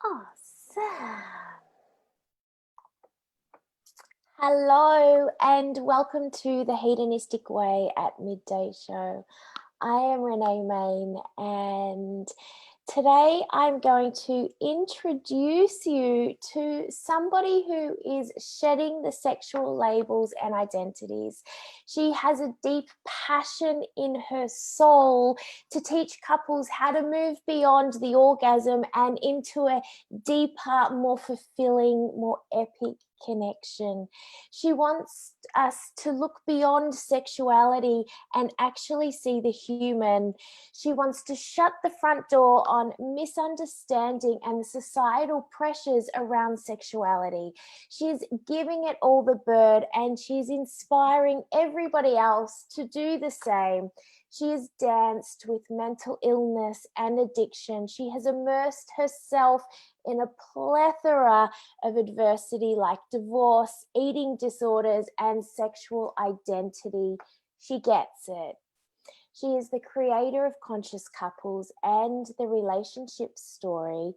Awesome. Hello and welcome to the Hedonistic Way at Midday show. I am Renee Main and today I'm going to introduce you to somebody who is shedding the sexual labels and identities. She has a deep passion in her soul to teach couples how to move beyond the orgasm and into a deeper, more fulfilling, more epic connection. She wants us to look beyond sexuality and actually see the human. She wants to shut the front door on misunderstanding and the societal pressures around sexuality. She's giving it all the bird and she's inspiring everybody else to do the same. She has danced with mental illness and addiction. She has immersed herself in a plethora of adversity like divorce, eating disorders, and sexual identity. She gets it. She is the creator of Conscious Couples and the Relationship Story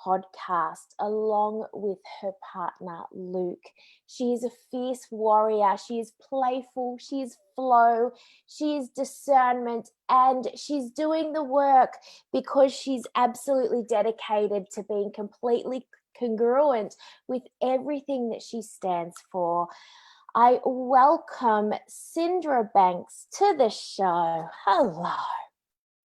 podcast, along with her partner, Luke. She is a fierce warrior. She is playful. She is flow. She is discernment. And she's doing the work because she's absolutely dedicated to being completely congruent with everything that she stands for. I welcome Cindra Banks to the show. Hello.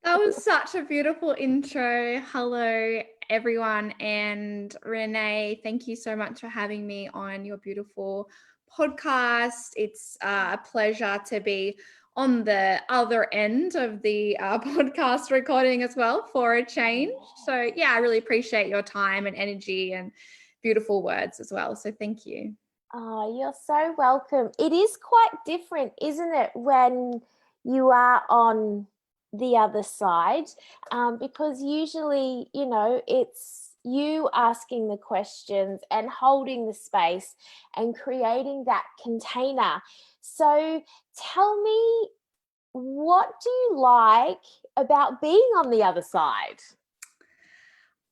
That was such a beautiful intro. Hello, everyone. And Renee, thank you so much for having me on your beautiful podcast. It's a pleasure to be on the other end of the podcast recording as well for a change. So yeah, I really appreciate your time and energy and beautiful words as well. So thank you. Oh, you're so welcome. It is quite different, isn't it, when you are on the other side? Because usually, it's you asking the questions and holding the space and creating that container. So tell me, what do you like about being on the other side?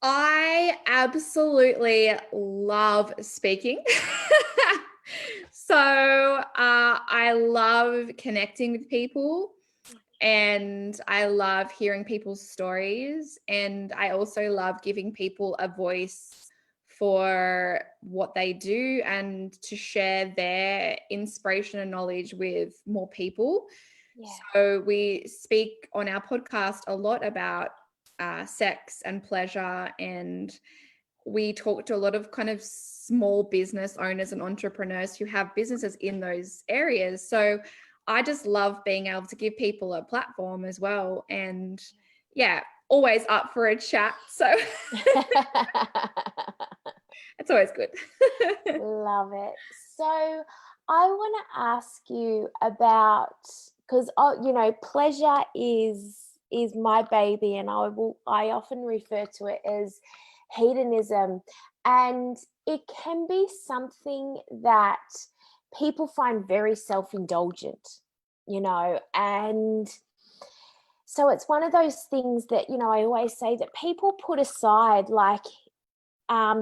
I absolutely love speaking. So I love connecting with people and I love hearing people's stories. And I also love giving people a voice for what they do and to share their inspiration and knowledge with more people. Yeah. So we speak on our podcast a lot about sex and pleasure, and we talk to a lot of kind of small business owners and entrepreneurs who have businesses in those areas. So I just love being able to give people a platform as well. And yeah, always up for a chat. So it's always good. Love it. So I want to ask you about, because pleasure is my baby, and I often refer to it as hedonism, and it can be something that people find very self-indulgent, and so it's one of those things that, I always say that people put aside, like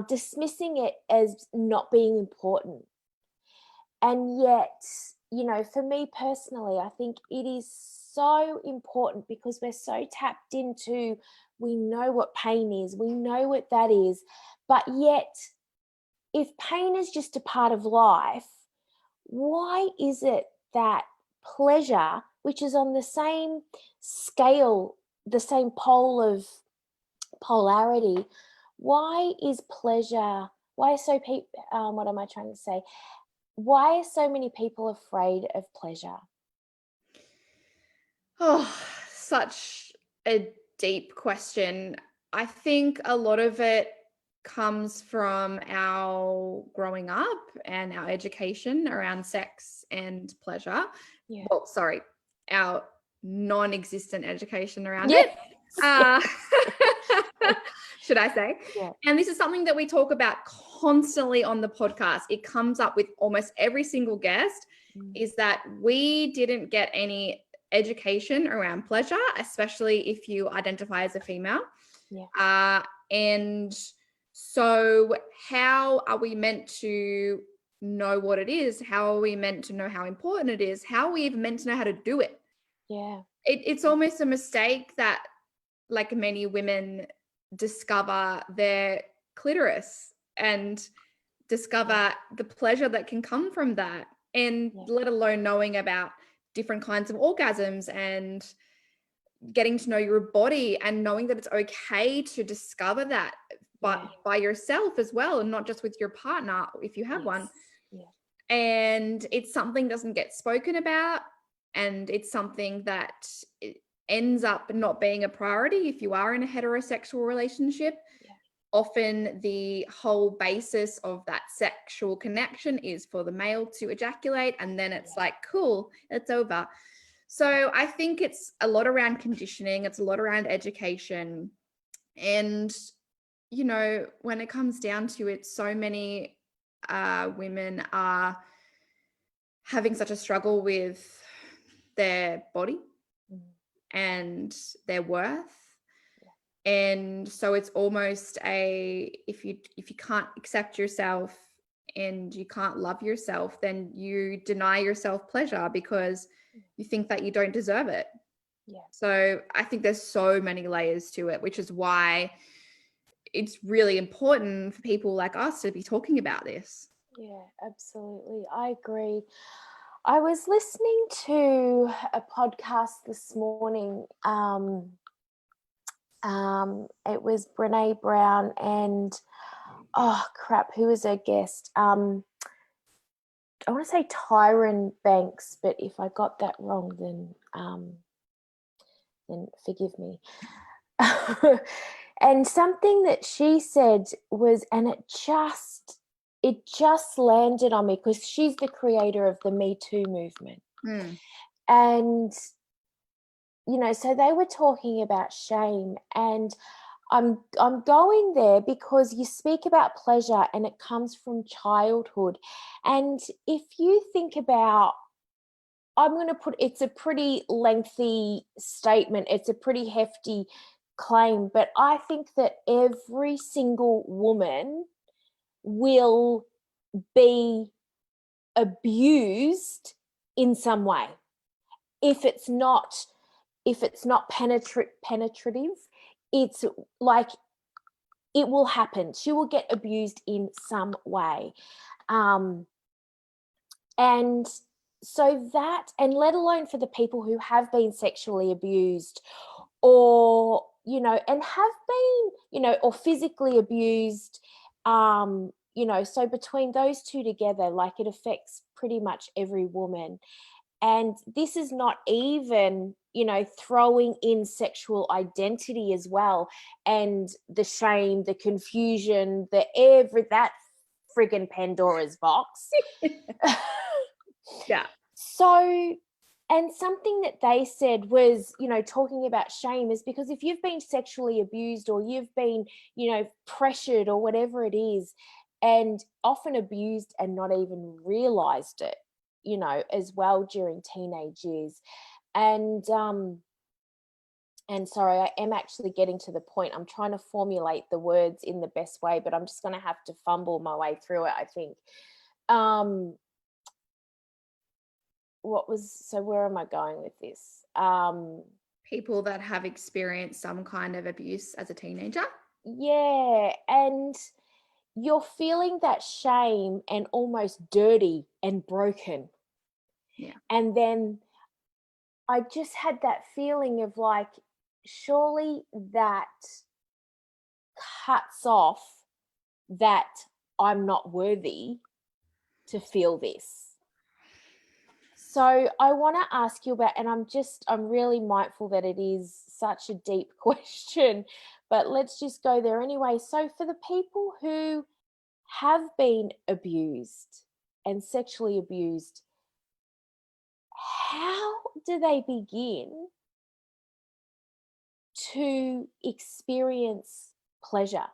dismissing it as not being important. And yet, for me personally, I think it is so important because we're so tapped into, we know what pain is, we know what that is, but yet if pain is just a part of life, why is it that pleasure, which is on the same scale, the same pole of polarity, why is pleasure, why are so many people afraid of pleasure? Oh, such a deep question. I think a lot of it comes from our growing up and our education around sex and pleasure. Yeah. Well, sorry, our non-existent education around Yes. it. Should I say? Yeah. And this is something that we talk about constantly on the podcast. It comes up with almost every single guest, is that we didn't get any education around pleasure, especially if you identify as a female. Yeah. And So how are we meant to know what it is? How are we meant to know how important it is? How are we even meant to know how to do it? Yeah. It's almost a mistake that, like, many women discover their clitoris and discover the pleasure that can come from that, and let alone knowing about different kinds of orgasms and getting to know your body and knowing that it's okay to discover that, but by yourself as well, and not just with your partner if you have one. And it's something doesn't get spoken about, and it's something that it ends up not being a priority if you are in a heterosexual relationship. Often the whole basis of that sexual connection is for the male to ejaculate, and then it's like, cool, it's over. So I think it's a lot around conditioning. It's a lot around education. And, you know, when it comes down to it, so many women are having such a struggle with their body and their worth. And so it's almost if you can't accept yourself and you can't love yourself, then you deny yourself pleasure because you think that you don't deserve it. So I think there's so many layers to it, which is why it's really important for people like us to be talking about this. Yeah, absolutely. I agree. I was listening to a podcast this morning. It was Brene Brown and who was her guest? I want to say Tyron Banks, but if I got that wrong, then forgive me. And something that she said was, and it just landed on me because she's the creator of the Me Too movement. And, you know, so they were talking about shame, and I'm going there because you speak about pleasure and it comes from childhood. And if you think about, I'm going to put, it's a pretty lengthy statement, it's a pretty hefty claim, but I think that every single woman will be abused in some way. If it's not penetrative, it's like it will happen. She will get abused in some way. And so that, and let alone for the people who have been sexually abused or, you know, and have been, you know, or physically abused, you know, so between those two together, like it affects pretty much every woman. And this is not even, you know, throwing in sexual identity as well, and the shame, the confusion, that friggin' Pandora's box. Yeah. So, and something that they said was, you know, talking about shame is because if you've been sexually abused or you've been, you know, pressured or whatever it is, and often abused and not even realized it, you know, as well during teenage years. And sorry, I am actually getting to the point. I'm trying to formulate the words in the best way, but I'm just going to have to fumble my way through it, I think. Where am I going with this? People that have experienced some kind of abuse as a teenager. Yeah, and you're feeling that shame and almost dirty and broken. Yeah. And then I just had that feeling of like, surely that cuts off that I'm not worthy to feel this. So I want to ask you about, and I'm really mindful that it is such a deep question, but let's just go there anyway. So for the people who have been abused and sexually abused, how do they begin to experience pleasure?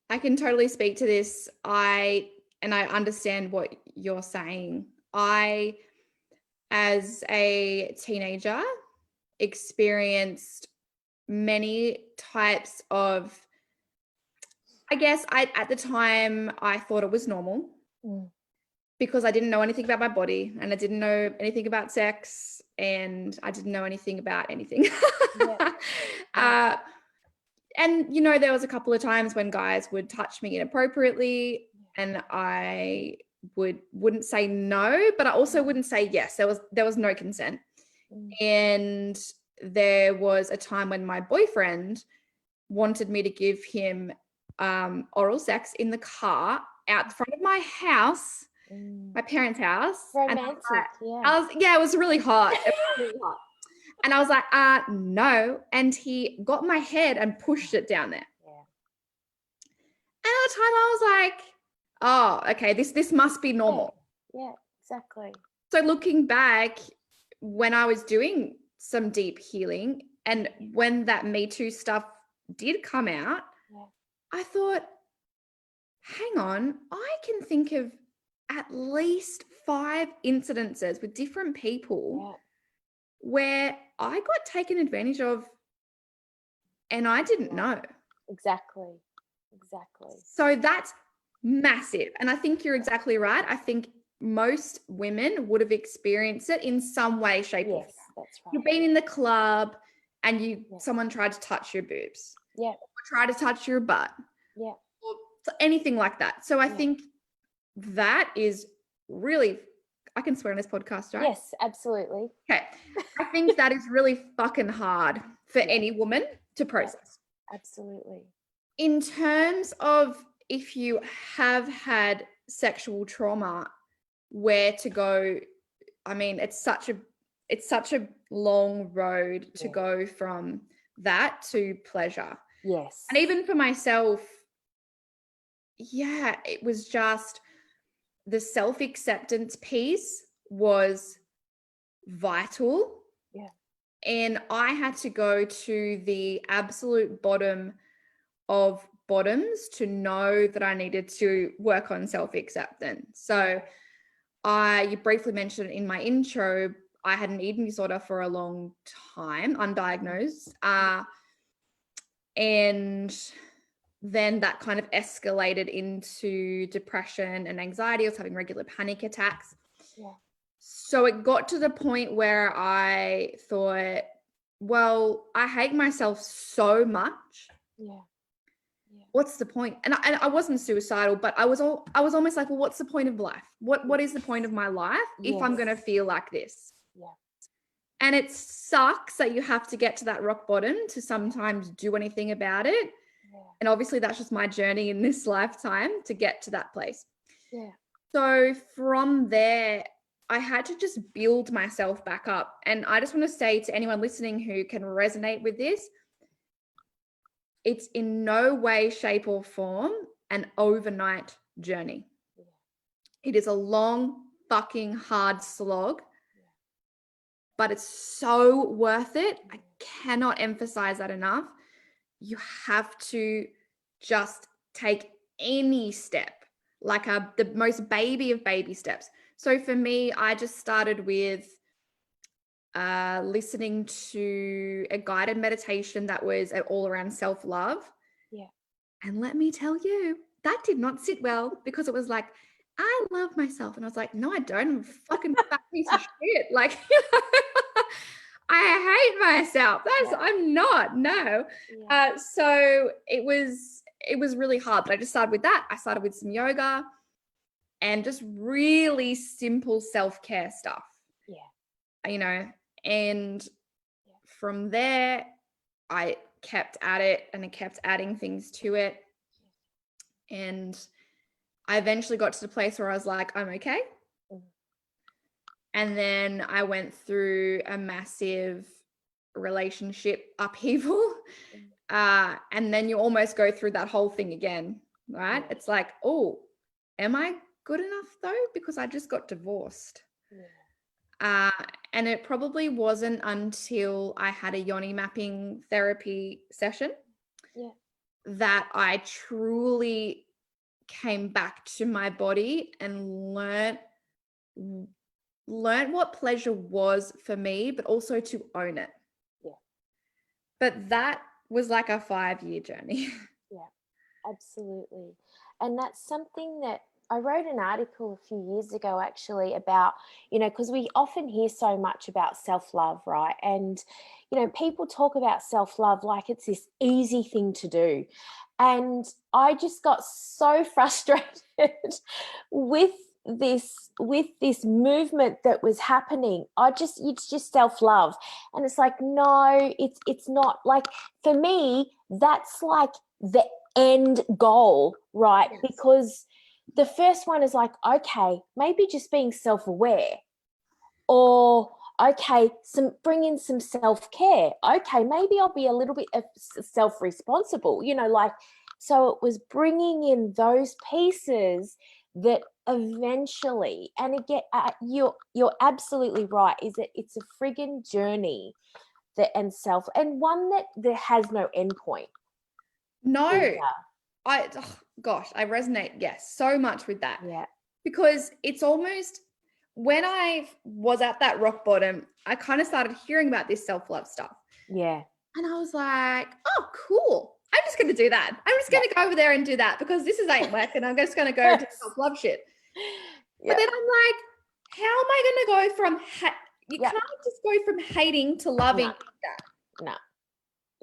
I can totally speak to this. I understand what you're saying. I, as a teenager, experienced many types of I guess at the time I thought it was normal because I didn't know anything about my body and I didn't know anything about sex and I didn't know anything about anything. And, you know, there was a couple of times when guys would touch me inappropriately and I wouldn't say no, but I also wouldn't say yes. There was no consent. And there was a time when my boyfriend wanted me to give him oral sex in the car out the front of my house, my parents' house. Romantic, it was really hot. It was really hot. And I was like, no. And he got my head and pushed it down there. And at the time I was like, oh, okay, this must be normal. Yeah, exactly. So looking back, when I was doing some deep healing and when that Me Too stuff did come out, I thought, hang on, I can think of at least 5 incidences with different people where I got taken advantage of and I didn't know. Exactly. So that's massive. And I think you're exactly right. I think most women would have experienced it in some way, shape, or form. That's right. You've been in the club and someone tried to touch your boobs. Or tried to touch your butt. Or anything like that. So I think that is really, I can swear on this podcast, right? Yes, absolutely. Okay. I think that is really fucking hard for any woman to process. Absolutely. In terms of if you have had sexual trauma, where to go, I mean, it's such a long road to go from that to pleasure. Yes. And even for myself, it was just the self-acceptance piece was vital. And I had to go to the absolute bottom of bottoms to know that I needed to work on self-acceptance. So you briefly mentioned in my intro, I had an eating disorder for a long time, undiagnosed. And then that kind of escalated into depression and anxiety. I was having regular panic attacks. So it got to the point where I thought, well, I hate myself so much. What's the point? And I wasn't suicidal, but I was almost like, well, what's the point of life? What is the point of my life if I'm going to feel like this? And it sucks that you have to get to that rock bottom to sometimes do anything about it. And obviously that's just my journey in this lifetime to get to that place. So from there, I had to just build myself back up. And I just want to say to anyone listening who can resonate with this, it's in no way, shape, or form an overnight journey. It is a long, fucking hard slog, but it's so worth it. I cannot emphasize that enough. You have to just take any step, like the most baby of baby steps. So for me, I just started with listening to a guided meditation that was all around self-love. And let me tell you, that did not sit well because it was like, I love myself. And I was like, no, I don't. I'm a fucking fat piece of shit. Like, I hate myself. I'm not, no. So it was really hard, but I just started with that. I started with some yoga and just really simple self-care stuff. You know, and from there, I kept at it and I kept adding things to it. And I eventually got to the place where I was like, I'm okay. And then I went through a massive relationship upheaval. And then you almost go through that whole thing again, right? It's like, oh, am I good enough though? Because I just got divorced. And it probably wasn't until I had a yoni mapping therapy session that I truly came back to my body and learned what pleasure was for me, but also to own it. But that was like a 5-year journey. Absolutely. And that's something that I wrote an article a few years ago actually about, because we often hear so much about self-love, right? And, people talk about self-love like it's this easy thing to do. And I just got so frustrated with this movement that was happening. It's just self-love. And it's like, no, it's not. Like, for me, that's like the end goal, right? Yes. Because the first one is like, okay, maybe just being self-aware, or okay, bring in some self-care. Okay, maybe I'll be a little bit self-responsible, like, so it was bringing in those pieces that eventually, and again, you're absolutely right, is that it's a friggin' journey, that and self, and one that there has no end point. No, either. gosh, I resonate, yes, so much with that. Yeah. Because it's almost, when I was at that rock bottom, I kind of started hearing about this self-love stuff. Yeah. And I was like, oh, cool. I'm just going to do that. I'm just going to go over there and do that, because this ain't working. I'm just going to go to self-love shit. But then I'm like, how am I going to go from, you can't just go from hating to loving. No.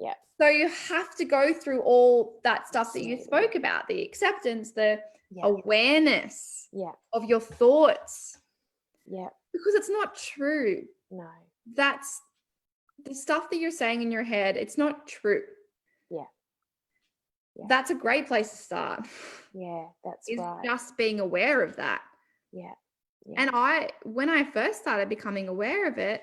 Yeah. So you have to go through all that stuff that you spoke about, the acceptance, the awareness of your thoughts. Yeah. Because it's not true. No. That's the stuff that you're saying in your head. It's not true. Yeah. That's a great place to start. Yeah, that's is right. just being aware of that. Yeah. And when I first started becoming aware of it,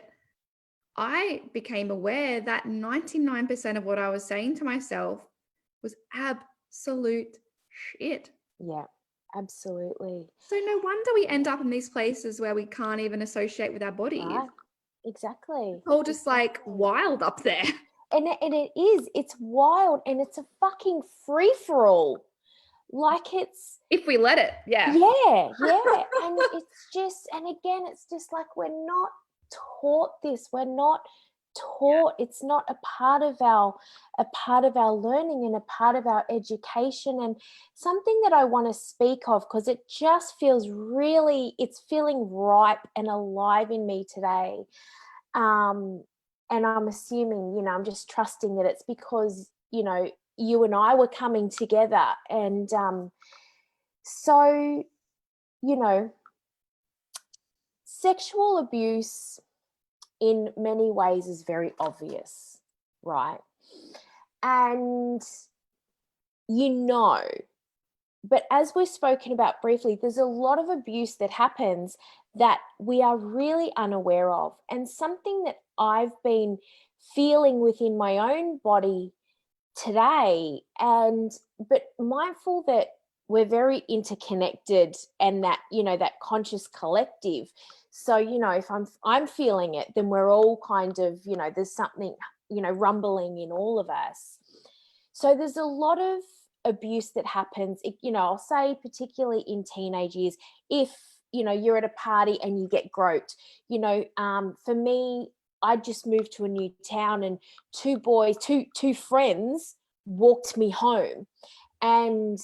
I became aware that 99% of what I was saying to myself was absolute shit. Yeah, absolutely. So no wonder we end up in these places where we can't even associate with our bodies. Right. Exactly. It's all just like wild up there. And it's wild, and it's a fucking free-for-all. Like, it's, if we let it. Yeah. And it's just, and again, it's just like, we're not taught this. We're not taught. It's not a part of our learning and a part of our education. And something that I want to speak of, because it just feels really, it's feeling ripe and alive in me today. And I'm assuming, I'm just trusting that it's because, you and I were coming together. And so, sexual abuse in many ways is very obvious, right? And but as we've spoken about briefly, there's a lot of abuse that happens that we are really unaware of. And something that I've been feeling within my own body today, but mindful that we're very interconnected, and that, that conscious collective. So, if I'm feeling it, then we're all kind of, there's something, rumbling in all of us. So there's a lot of abuse that happens, I'll say particularly in teenage years. If, you're at a party and you get groped, for me, I just moved to a new town, and two friends walked me home, and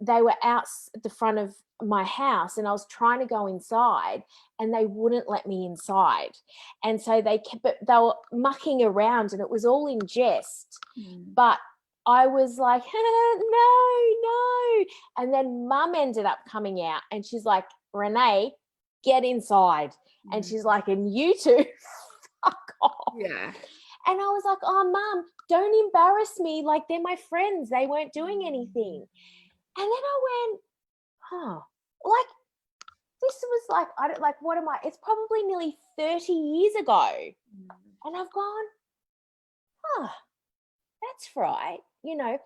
they were out the front of my house, and I was trying to go inside, and they wouldn't let me inside. And so they were mucking around, and it was all in jest. But I was like, no. And then Mum ended up coming out, and she's like, Renee, get inside. And she's like, and you two, fuck off. Yeah. And I was like, oh, Mum, don't embarrass me. Like, they're my friends. They weren't doing anything. And then I went, like, this was like, what am I? It's probably nearly 30 years ago. And I've gone, that's right, and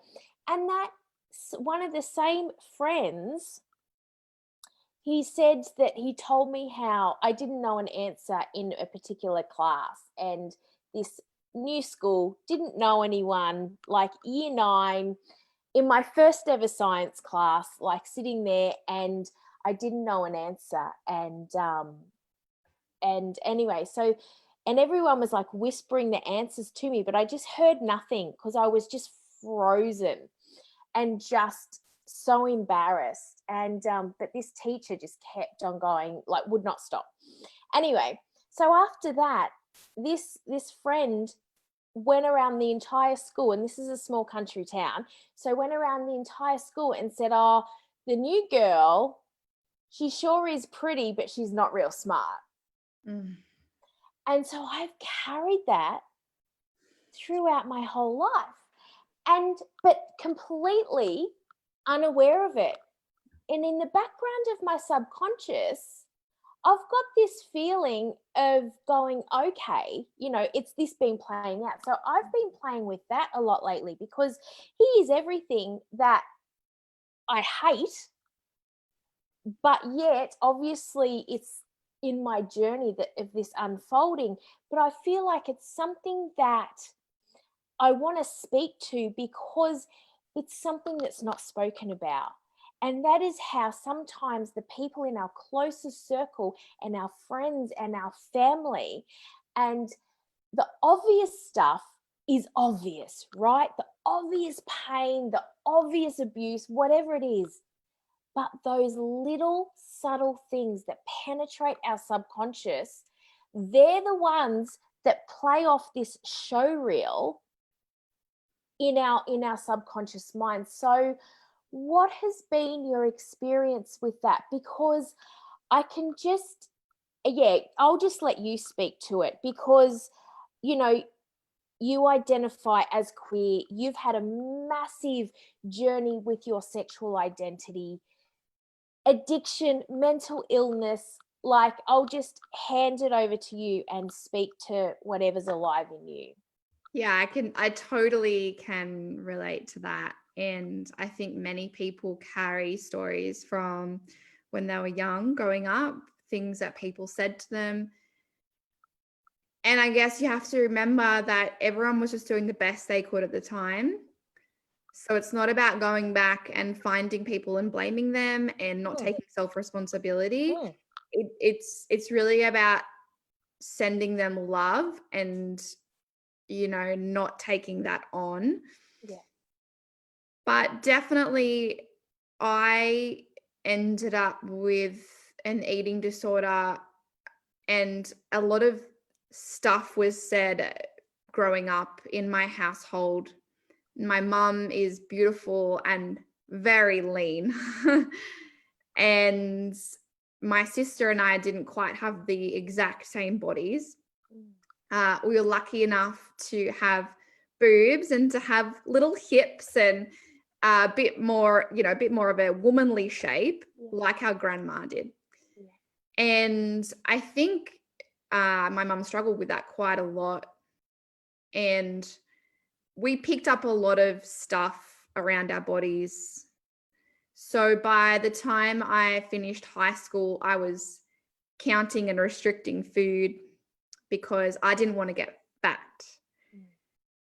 that's one of the same friends. He said that he told me how I didn't know an answer in a particular class, and this new school didn't know anyone, like year 9, in my first ever science class, like sitting there, and I didn't know an answer. And anyway, so, and everyone was like whispering the answers to me, but I just heard nothing because I was just frozen. and just so embarrassed. And but this teacher just kept on going, like would not stop. Anyway, so after that, this friend went around the entire school, and this is a small country town, so went around the entire school and said, oh, the new girl, she sure is pretty, but she's not real smart. And so I've carried that throughout my whole life, but completely unaware of it. And in the background of my subconscious, I've got this feeling of going, okay, it's this been playing out. So I've been playing with that a lot lately, because he is everything that I hate, but yet obviously it's in my journey of this unfolding. But I feel like it's something that I want to speak to, because it's something that's not spoken about. And that is how sometimes the people in our closest circle and our friends and our family, and the obvious stuff is obvious, right? The obvious pain, the obvious abuse, whatever it is. But those little subtle things that penetrate our subconscious, they're the ones that play off this show reel in our subconscious mind. So what has been your experience with that? Because I can just, I'll just let you speak to it, because, you identify as queer. You've had a massive journey with your sexual identity, addiction, mental illness. Like, I'll just hand it over to you and speak to whatever's alive in you. Yeah, I totally can relate to that. And I think many people carry stories from when they were young, growing up, things that people said to them. And I guess you have to remember that everyone was just doing the best they could at the time. So it's not about going back and finding people and blaming them and not taking self-responsibility. It's really about sending them love and, not taking that on. Yeah. But definitely I ended up with an eating disorder, and a lot of stuff was said growing up in my household. My mum is beautiful and very lean. And my sister and I didn't quite have the exact same bodies. We were lucky enough to have boobs and to have little hips and a bit more of a womanly shape, like our grandma did. And I think my mum struggled with that quite a lot. And we picked up a lot of stuff around our bodies. So by the time I finished high school, I was counting and restricting food because I didn't want to get fat.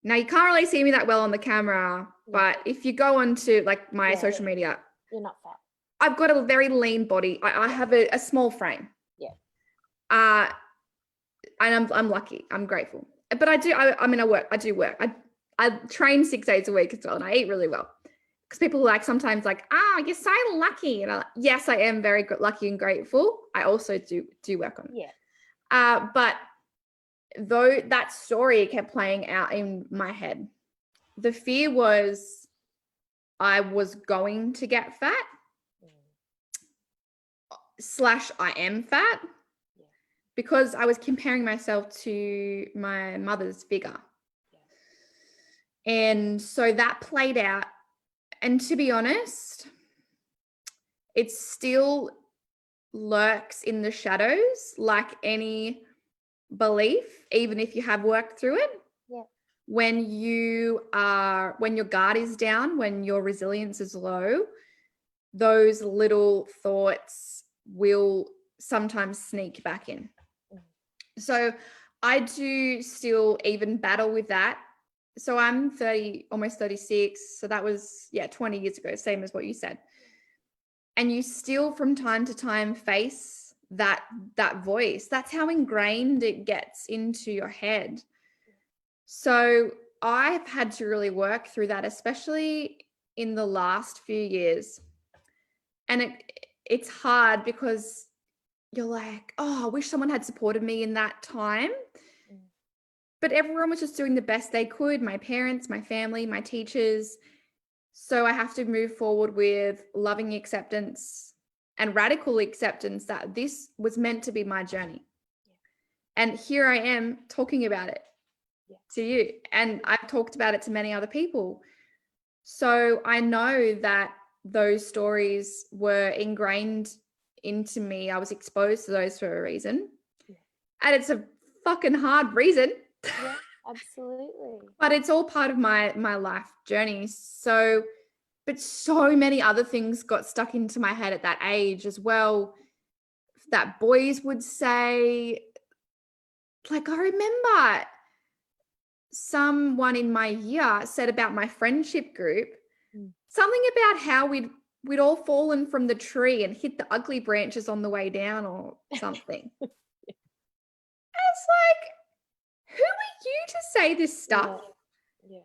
Now, you can't really see me that well on the camera, but if you go onto like my social media, you're not fat. I've got a very lean body. I have a small frame. And I'm lucky. I'm grateful. But I work. I do work. I train 6 days a week as well, and I eat really well. Because people like sometimes like, you're so lucky. And I'm like, yes, I am very lucky and grateful. I also do work on it. But though that story kept playing out in my head, the fear was I was going to get fat / I am fat, because I was comparing myself to my mother's figure. And so that played out. And to be honest, it still lurks in the shadows like any belief, even if you have worked through it. When your guard is down, when your resilience is low, those little thoughts will sometimes sneak back in. So I do still even battle with that. So I'm 30, almost 36. So that was, 20 years ago, same as what you said. And you still from time to time face that voice. That's how ingrained it gets into your head. So I've had to really work through that, especially in the last few years. And it's hard because you're like, oh, I wish someone had supported me in that time. But everyone was just doing the best they could. My parents, my family, my teachers. So I have to move forward with loving acceptance and radical acceptance that this was meant to be my journey. And here I am talking about it to you. And I've talked about it to many other people. So I know that those stories were ingrained into me. I was exposed to those for a reason. And it's a fucking hard reason. Yeah, absolutely. But it's all part of my life journey. So, but so many other things got stuck into my head at that age as well, that boys would say. Like, I remember someone in my year said about my friendship group, something about how we'd all fallen from the tree and hit the ugly branches on the way down or something. It's like, who are you to say this stuff? Yeah.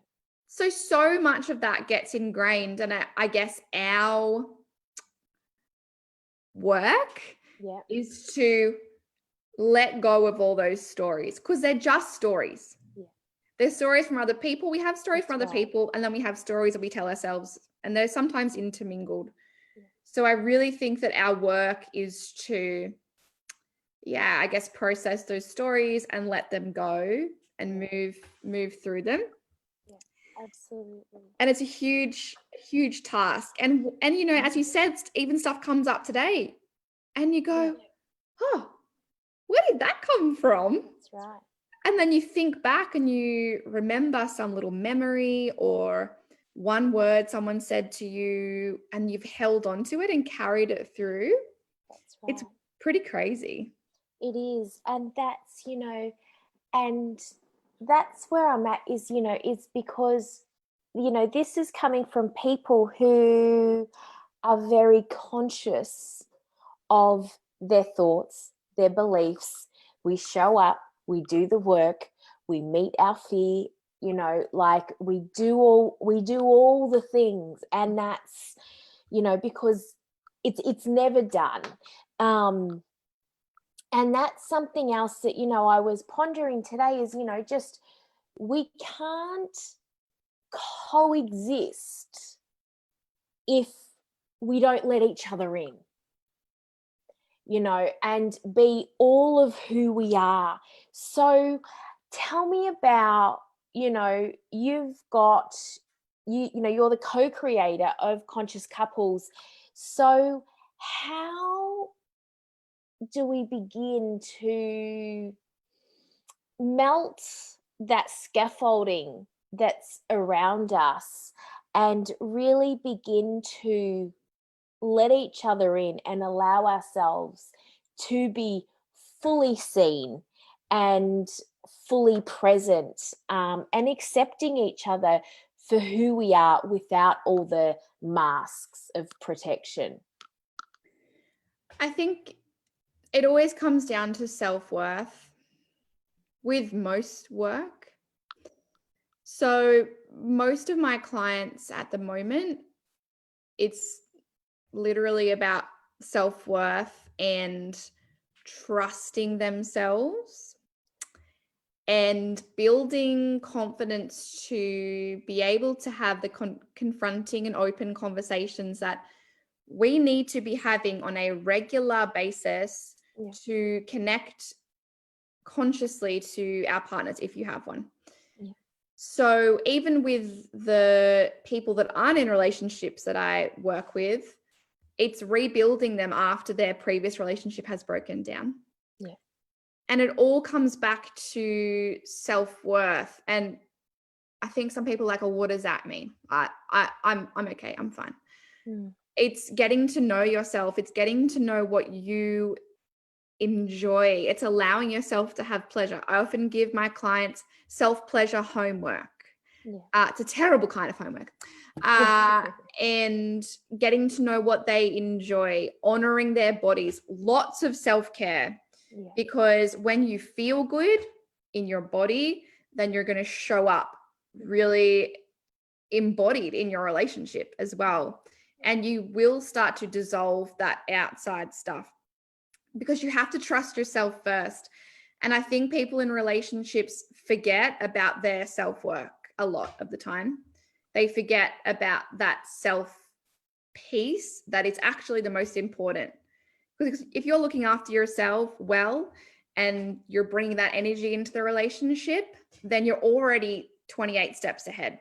So much of that gets ingrained, and I guess our work is to let go of all those stories, because they're just stories. There's stories from other people. We have stories from other people, and then we have stories that we tell ourselves, and they're sometimes intermingled. So I really think that our work is to, I guess, process those stories and let them go and move through them. Absolutely. And it's a huge task. And you know, as you said, even stuff comes up today and you go, oh, where did that come from? That's right. And then you think back and you remember some little memory or one word someone said to you and you've held on to it and carried it through. That's right. It's pretty crazy. It is. And that's, you know, and that's where I'm at is, you know, is because, you know, this is coming from people who are very conscious of their thoughts, their beliefs. We show up, we do the work, we meet our fear, you know, like we do all the things, and that's, you know, because it's never done. And that's something else that, you know, I was pondering today is, you know, just we can't coexist if we don't let each other in, you know, and be all of who we are. So tell me about, you know, you've got, you know, you're the co-creator of Conscious Couples. So how do we begin to melt that scaffolding that's around us and really begin to let each other in and allow ourselves to be fully seen and fully present, and accepting each other for who we are without all the masks of protection? I think it always comes down to self-worth with most work. So most of my clients at the moment, it's literally about self-worth and trusting themselves and building confidence to be able to have the confronting and open conversations that we need to be having on a regular basis to connect consciously to our partners if you have one. So even with the people that aren't in relationships that I work with, it's rebuilding them after their previous relationship has broken down. And it all comes back to self-worth. And I think some people are like, oh, what does that mean? I'm okay, I'm fine. It's getting to know yourself. It's getting to know what you enjoy. It's allowing yourself to have pleasure. I often give my clients self-pleasure homework. It's a terrible kind of homework. And getting to know what they enjoy, honoring their bodies, lots of self-care. Because when you feel good in your body, then you're going to show up really embodied in your relationship as well. And you will start to dissolve that outside stuff because you have to trust yourself first. And I think people in relationships forget about their self-work a lot of the time. They forget about that self piece that is actually the most important. Because if you're looking after yourself well and you're bringing that energy into the relationship, then you're already 28 steps ahead.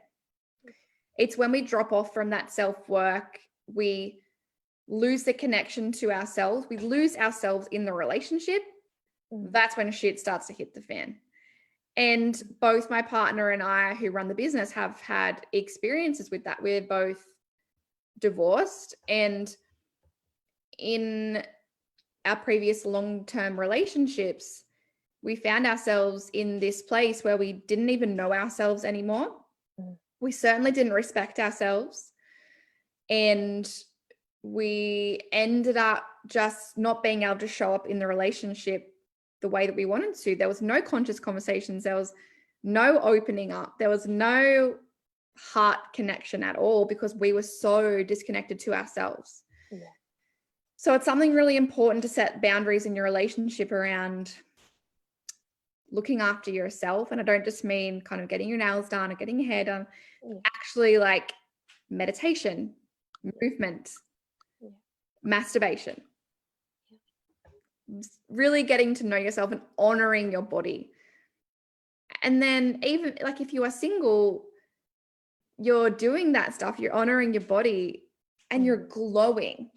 It's when we drop off from that self-work, we lose the connection to ourselves, we lose ourselves in the relationship. That's when shit starts to hit the fan. And both my partner and I, who run the business, have had experiences with that. We're both divorced, and in our previous long-term relationships, we found ourselves in this place where we didn't even know ourselves anymore. We certainly didn't respect ourselves, and we ended up just not being able to show up in the relationship the way that we wanted to. There was no conscious conversations. There was no opening up. There was no heart connection at all because we were so disconnected to ourselves. Yeah. So it's something really important to set boundaries in your relationship around looking after yourself. And I don't just mean kind of getting your nails done or getting your hair done, actually like meditation, movement, masturbation, really getting to know yourself and honoring your body. And then even like if you are single, you're doing that stuff, you're honoring your body and you're glowing.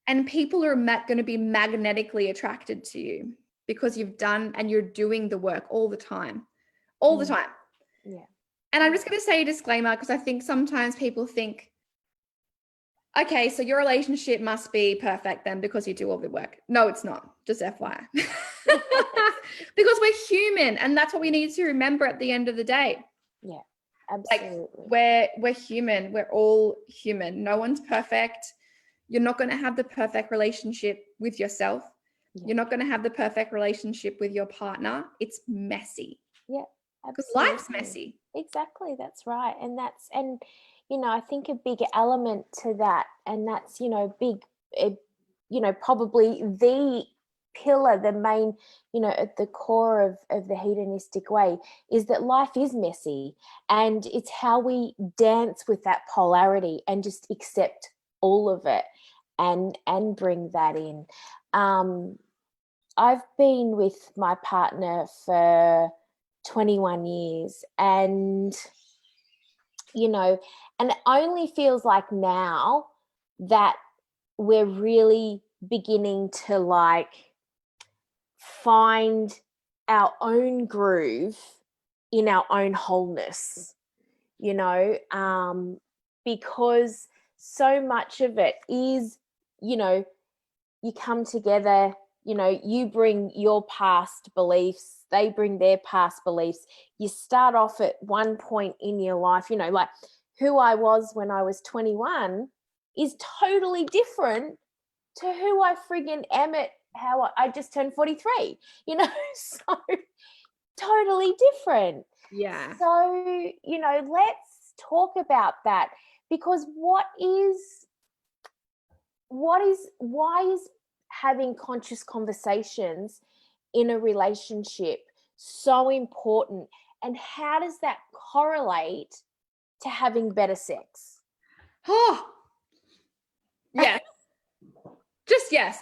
And people are going to be magnetically attracted to you because you've done and you're doing the work all the time. Yeah. And I'm just going to say a disclaimer because I think sometimes people think, okay, so your relationship must be perfect then because you do all the work. No, it's not. Just FYI. Because we're human and that's what we need to remember at the end of the day. Yeah, absolutely. Like we're human. We're all human. No one's perfect. You're not going to have the perfect relationship with yourself. Yeah. You're not going to have the perfect relationship with your partner. It's messy. Yeah, because life's messy. Exactly, that's right. And I think a big element to that, and that's, probably the pillar, the main, at the core of the hedonistic way is that life is messy, and it's how we dance with that polarity and just accept all of it and bring that in. I've been with my partner for 21 years and and it only feels like now that we're really beginning to like find our own groove in our own wholeness, because so much of it is, you come together, you bring your past beliefs, they bring their past beliefs. You start off at one point in your life, like who I was when I was 21 is totally different to who I friggin' am at how I just turned 43, so totally different. Yeah. So, let's talk about that, because why is having conscious conversations in a relationship so important, and how does that correlate to having better sex? Oh, yes. Just yes.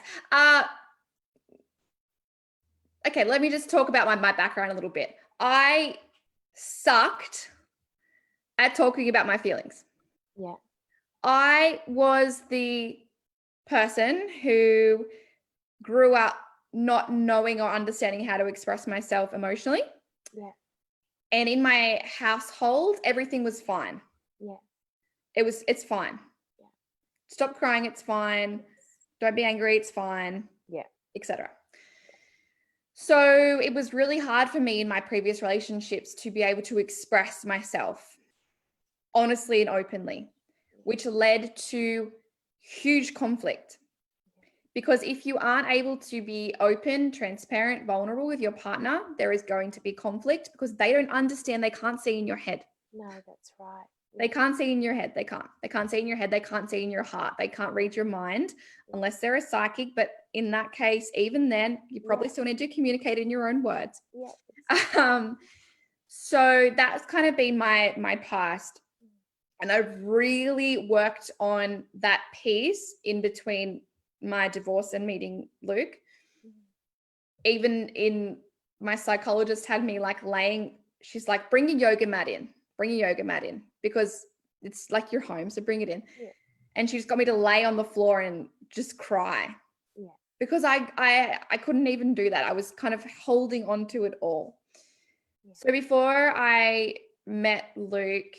Okay, let me just talk about my background a little bit. I sucked at talking about my feelings. Yeah. I was the person who grew up not knowing or understanding how to express myself emotionally. Yeah. And in my household, everything was fine. Yeah. It's fine. Yeah. Stop crying, it's fine. Don't be angry, it's fine. Yeah. Etc. So it was really hard for me in my previous relationships to be able to express myself honestly and openly, which led to huge conflict. Because if you aren't able to be open, transparent, vulnerable with your partner, there is going to be conflict because they don't understand, they can't see in your head. No, that's right. They can't see in your head. They can't see in your head. They can't see in your heart. They can't read your mind unless they're a psychic. But in that case, even then, you probably still need to communicate in your own words. So that's kind of been my past. And I've really worked on that piece in between my divorce and meeting Luke. Even in my psychologist had me like she's like, bring your yoga mat in, because it's like your home. So bring it in. Yeah. And she just got me to lay on the floor and just cry. Yeah. Because I couldn't even do that. I was kind of holding on to it all. Yeah. So before I met Luke,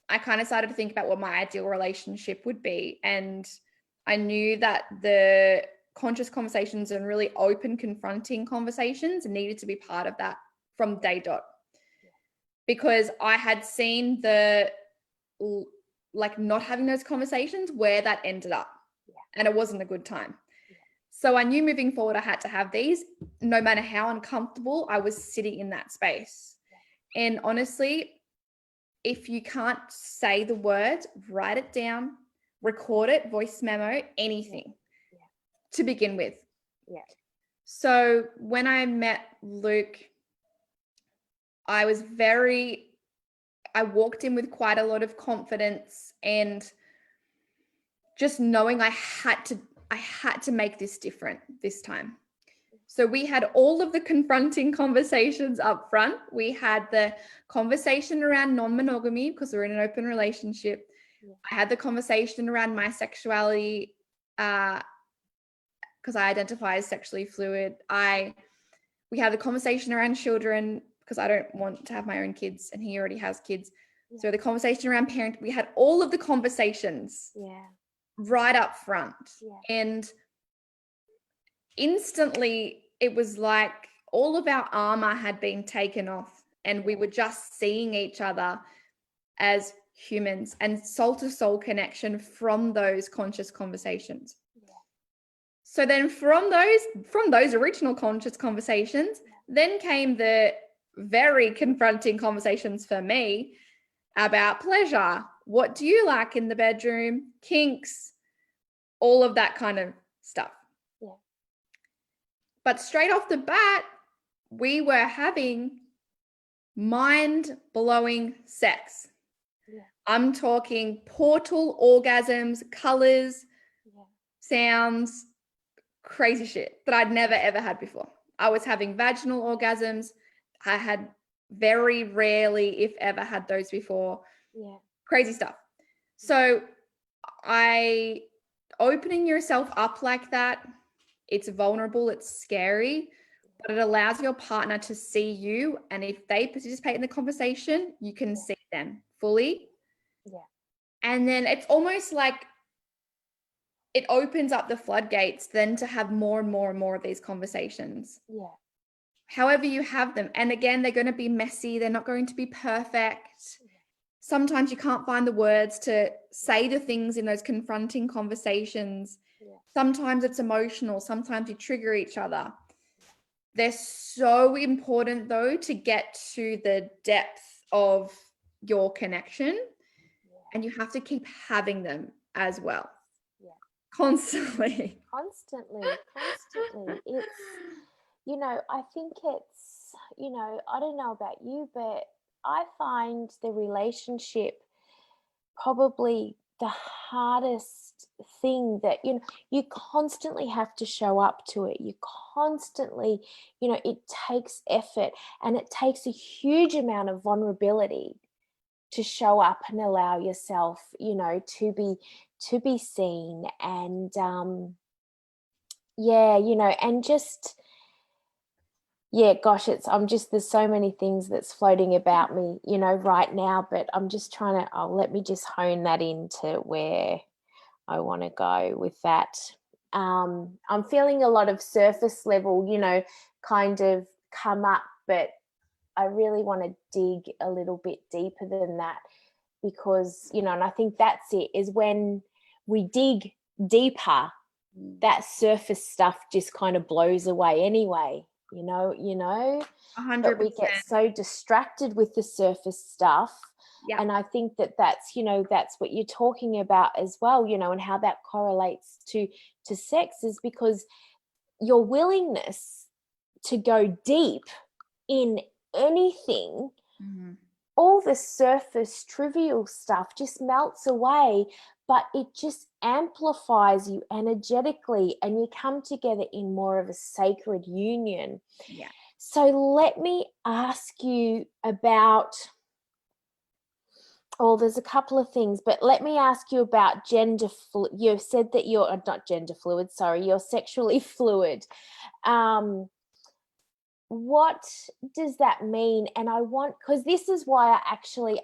I kind of started to think about what my ideal relationship would be. And I knew that the conscious conversations and really open, confronting conversations needed to be part of that from day dot. Yeah. Because I had seen like not having those conversations where that ended up. Yeah. And it wasn't a good time. Yeah. So I knew moving forward, I had to have these, no matter how uncomfortable I was sitting in that space. Yeah. And honestly, if you can't say the words, write it down, record it, voice memo, anything to begin with. Yeah. So when I met Luke, I walked in with quite a lot of confidence and just knowing I had to make this different this time. So we had all of the confronting conversations up front. We had the conversation around non-monogamy because we're in an open relationship. Yeah. I had the conversation around my sexuality because I identify as sexually fluid. We had the conversation around children because I don't want to have my own kids and he already has kids. Yeah. So the conversation around parenting, we had all of the conversations right up front. Yeah. And instantly it was like all of our armor had been taken off and we were just seeing each other as humans and soul to soul connection from those conscious conversations. Yeah. So then from those original conscious conversations, then came the very confronting conversations for me about pleasure. What do you like in the bedroom? Kinks, all of that kind of stuff. But straight off the bat, we were having mind-blowing sex. Yeah. I'm talking portal orgasms, colors, sounds, crazy shit that I'd never, ever had before. I was having vaginal orgasms. I had very rarely, if ever, had those before. Yeah. Crazy stuff. So opening yourself up like that, it's vulnerable, it's scary, but it allows your partner to see you. And if they participate in the conversation, you can see them fully. Yeah. And then it's almost like it opens up the floodgates then to have more and more and more of these conversations. Yeah. However you have them. And again, they're going to be messy. They're not going to be perfect. Yeah. Sometimes you can't find the words to say the things in those confronting conversations. Yeah. Sometimes it's emotional. Sometimes you trigger each other. They're so important though to get to the depth of your connection. Yeah. And you have to keep having them as well. Yeah. Constantly. It's, I think it's, I don't know about you, but I find the relationship probably the hardest thing that, you constantly have to show up to it. You constantly, it takes effort and it takes a huge amount of vulnerability to show up and allow yourself, to be seen and, and just, gosh, there's so many things that's floating about me, right now, but I'm just trying to, let me just hone that into where I want to go with that. I'm feeling a lot of surface level, kind of come up, but I really want to dig a little bit deeper than that because, and I think that's it, is when we dig deeper, that surface stuff just kind of blows away anyway. you know, but we 100%. get so distracted with the surface stuff. Yeah. And I think that that's, that's what you're talking about as well, and how that correlates to sex, is because your willingness to go deep in anything, all the surface trivial stuff just melts away, but it just amplifies you energetically, and you come together in more of a sacred union. Yeah. So let me ask you about, there's a couple of things, but let me ask you about gender fluid. You've said that you're not gender fluid, sorry, you're sexually fluid. What does that mean? And because this is why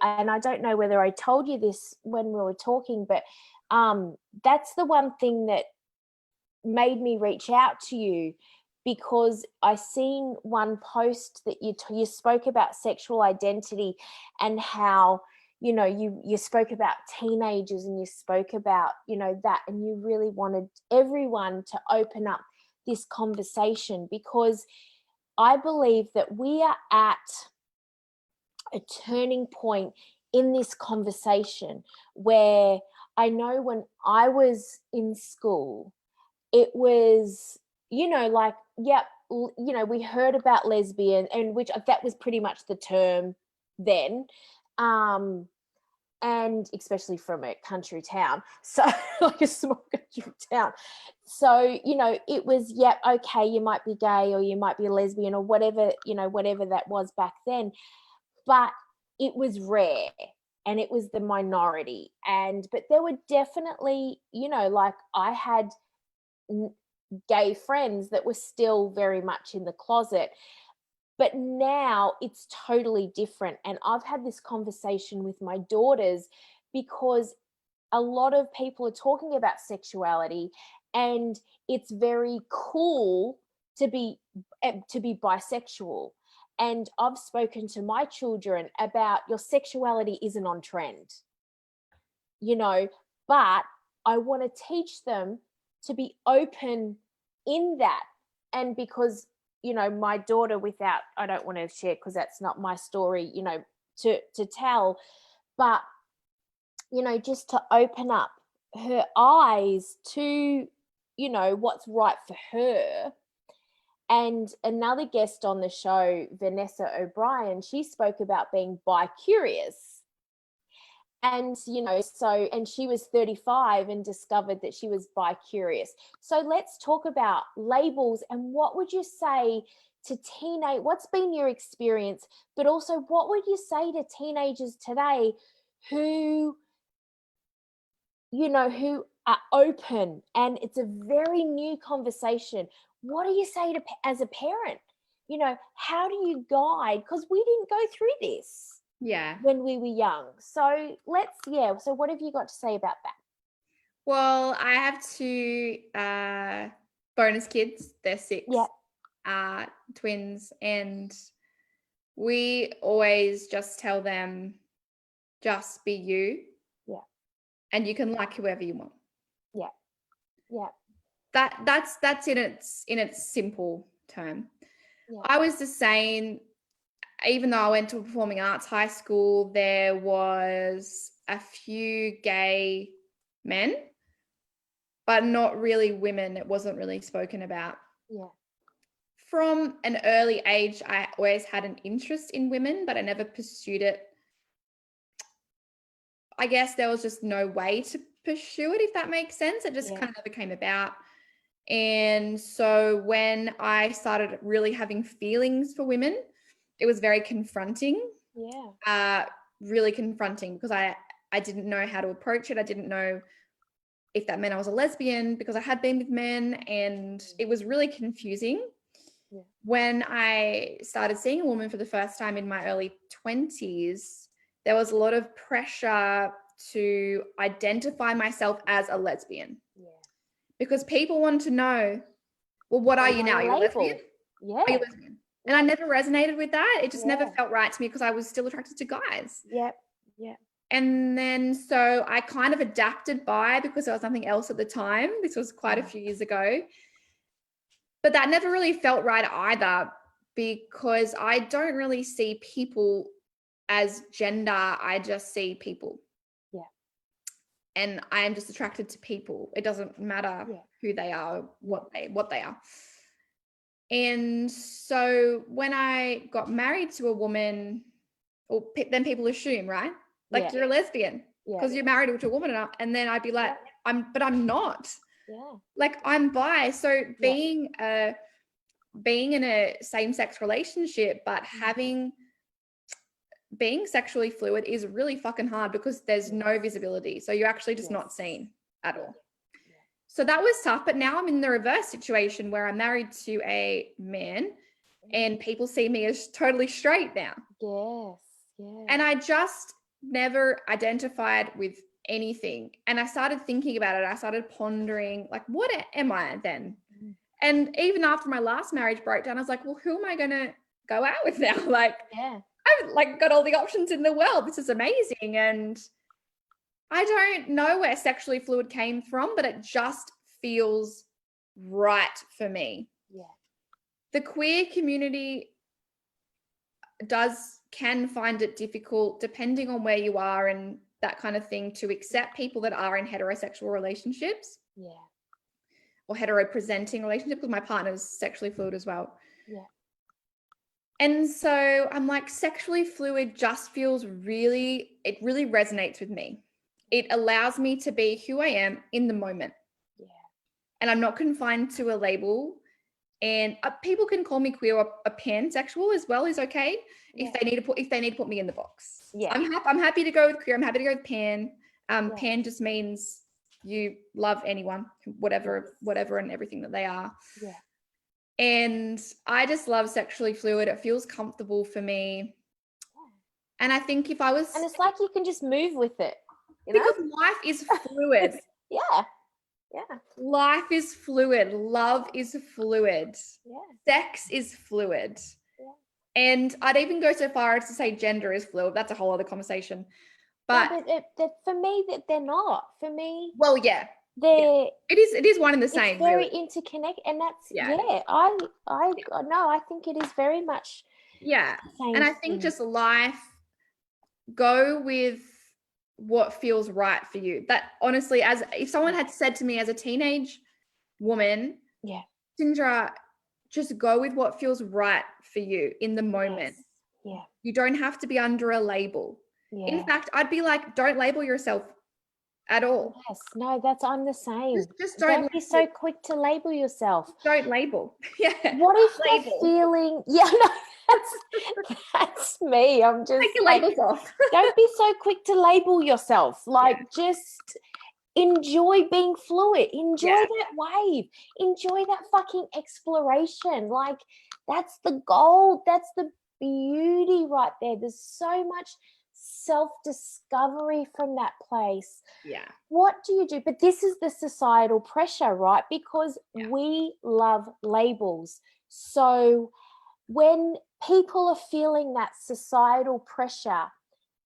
and I don't know whether I told you this when we were talking, but that's the one thing that made me reach out to you, because I seen one post that you spoke about sexual identity, and how you spoke about teenagers, and you spoke about that, and you really wanted everyone to open up this conversation, because I believe that we are at a turning point in this conversation, where I know when I was in school, it was, like, yep, we heard about lesbian, and which that was pretty much the term then. And especially from a country town, so like a small country town. So, it was, yep, okay, you might be gay, or you might be a lesbian, or whatever, whatever that was back then. But it was rare, and it was the minority. But there were definitely, like, I had gay friends that were still very much in the closet. But now it's totally different. And I've had this conversation with my daughters, because a lot of people are talking about sexuality, and it's very cool to be bisexual. And I've spoken to my children about, your sexuality isn't on trend, but I want to teach them to be open in that. And because my daughter, I don't want to share, because that's not my story, to tell, but just to open up her eyes to what's right for her. And another guest on the show, Vanessa O'Brien, she spoke about being bi-curious. And and she was 35 and discovered that she was bi-curious. So let's talk about labels, and what would you say to what's been your experience, but also what would you say to teenagers today who who are open, and it's a very new conversation? What do you say as a parent? How do you guide? Because we didn't go through this when we were young. So so what have you got to say about that? Well, I have two bonus kids. They're 6, twins, and we always just tell them, just be you. Yeah. And you can like whoever you want. Yeah. Yeah. That's in its simple term. Yeah. I was just saying, even though I went to a performing arts high school, there was a few gay men, but not really women. It wasn't really spoken about. Yeah. From an early age, I always had an interest in women, but I never pursued it. I guess there was just no way to pursue it, if that makes sense. It just kind of never came about. And so when I started really having feelings for women, it was very confronting. Yeah. Really confronting, because I didn't know how to approach it. I didn't know if that meant I was a lesbian, because I had been with men, and it was really confusing. Yeah. When I started seeing a woman for the first time in my early 20s, there was a lot of pressure to identify myself as a lesbian. Yeah. Because people wanted to know, well, what are you now? Are you a lesbian? Yeah. Are you lesbian? And I never resonated with that. It just never felt right to me, because I was still attracted to guys. Yep. Yeah. And then so I kind of adapted because there was nothing else at the time. This was quite a few years ago. But that never really felt right either, because I don't really see people as gender. I just see people. Yeah. And I am just attracted to people. It doesn't matter who they are, what they are. And so when I got married to a woman, or then people assume, right? Like you're a lesbian because you're married to a woman, and then I'd be like, but I'm not. Yeah. Like I'm bi. So being in a same-sex relationship, but being sexually fluid is really fucking hard because there's no visibility. So you're actually just not seen at all. So that was tough. But now I'm in the reverse situation where I'm married to a man and people see me as totally straight now. Yes. Yeah. And I just never identified with anything. And I started thinking about it. I started pondering, like, what am I then? And even after my last marriage broke down, I was like, well, who am I going to go out with now? Like, I've like got all the options in the world. This is amazing. And I don't know where sexually fluid came from, but it just feels right for me. Yeah. The queer community can find it difficult, depending on where you are and that kind of thing, to accept people that are in heterosexual relationships. Yeah. Or hetero-presenting relationships, because my partner's sexually fluid as well. Yeah. And so I'm like, sexually fluid just feels it really resonates with me. It allows me to be who I am in the moment. Yeah. And I'm not confined to a label. And people can call me queer or a pansexual as well, is okay. If they need to put me in the box. Yeah. I'm happy to go with queer. I'm happy to go with pan. Pan just means you love anyone, whatever and everything that they are. Yeah. And I just love sexually fluid. It feels comfortable for me. And I think if I was... And it's like you can just move with it. You know? Because life is fluid. Yeah. Life is fluid. Love is fluid. Yeah. Sex is fluid. Yeah. And I'd even go so far as to say gender is fluid. That's a whole other conversation. But for me, that they're not. For me, well, yeah, it is one and the same. It's very really interconnected, and that's I think it is very much the same. And I think thing. just life, go with what feels right for you. That honestly, as if someone had said to me as a teenage woman, Cindra, just go with what feels right for you in the moment. Yeah. You don't have to be under a label. Yeah. In fact, I'd be like, don't label yourself at all. Yes. No, I'm the same. Just don't be so quick to label yourself. Don't label. Yeah. What if you're feeling... Yeah, no, that's me. I'm just take your labels off. Don't be so quick to label yourself. Like, just enjoy being fluid. Enjoy that wave. Enjoy that fucking exploration. Like, that's the gold. That's the beauty right there. There's so much self-discovery from that place. Yeah. What do you do? But this is the societal pressure, right? Because we love labels. So when people are feeling that societal pressure